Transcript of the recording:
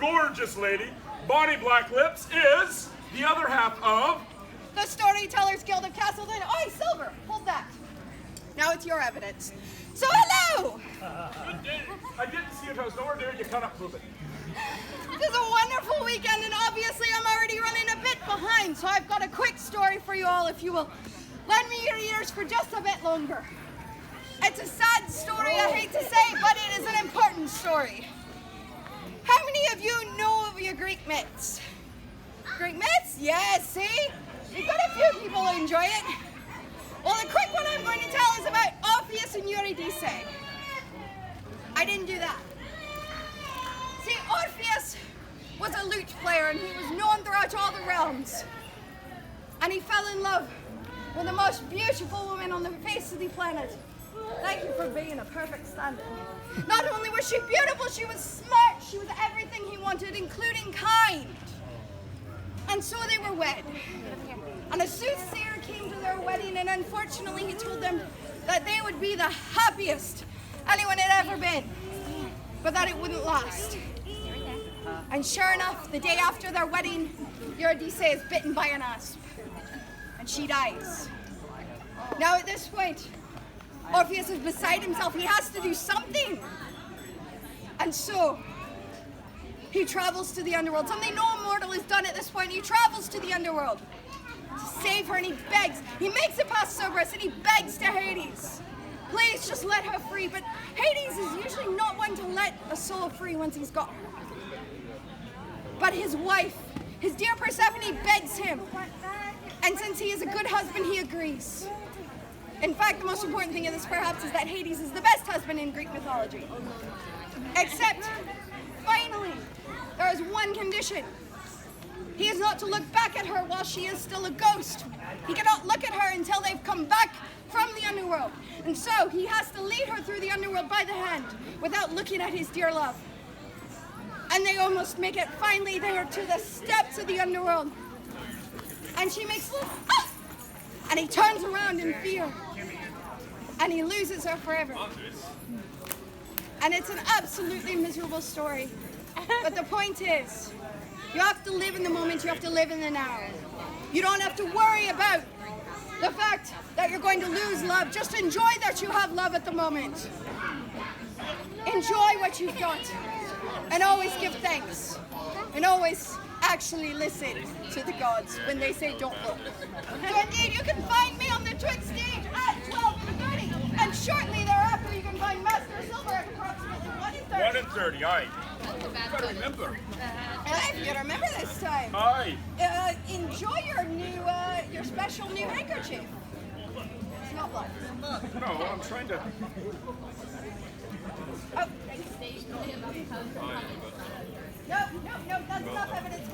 gorgeous lady, Bonnie Blacklips, is the other half of the Storytellers Guild of Castleton. Oi, Silver, hold that. Now it's your evidence. So hello! Good day. I didn't see it. I was nowhere near you. Cut up, move it. It was a wonderful weekend, and obviously I'm already running a bit behind, so I've got a quick story for you all, if you will lend me your ears for just a bit longer. It's a sad story, I hate to say, but it is an important story. How many of you know of your Greek myths? Greek myths? Yes, see? You've got a few people who enjoy it. Well, the quick one I'm going to tell is about Orpheus and Eurydice. I didn't do that. See, Orpheus was a lute player, and he was known throughout all the realms. And he fell in love with the most beautiful woman on the face of the planet. Thank you for being a perfect stand-in. Not only was she beautiful, she was smart. She was everything he wanted, including kind. And so they were wed. And a soothsayer came to their wedding, and unfortunately he told them that they would be the happiest anyone had ever been, but that it wouldn't last. And sure enough, the day after their wedding, Eurydice is bitten by an asp, and she dies. Now at this point, Orpheus is beside himself. He has to do something. And so, he travels to the underworld. Something no mortal has done at this point. He travels to the underworld to save her, and he begs. He makes it past Cerberus, and he begs to Hades. Please just let her free. But Hades is usually not one to let a soul free once he's got her. But his wife, his dear Persephone, begs him. And since he is a good husband, he agrees. In fact, the most important thing of this, perhaps, is that Hades is the best husband in Greek mythology. Except, finally, there is one condition. He is not to look back at her while she is still a ghost. He cannot look at her until they've come back from the underworld. And so, he has to lead her through the underworld by the hand, without looking at his dear love. And they almost make it finally there to the steps of the underworld. And she makes, ah! And he turns around in fear. And he loses her forever. And it's an absolutely miserable story. But the point is, you have to live in the moment, you have to live in the now. You don't have to worry about the fact that you're going to lose love. Just enjoy that you have love at the moment. Enjoy what you've got. And always give thanks. And always actually listen to the gods when they say don't look. So indeed, you can find me on the Twitch stage at 12:30. And shortly thereafter, you can find Master Silver at approximately 1:30. 1:30, aye. You gotta remember. If you remember this time. Aye. Enjoy your special new handkerchief. It's not blood. No, I'm trying to... Oh. No, that's enough evidence.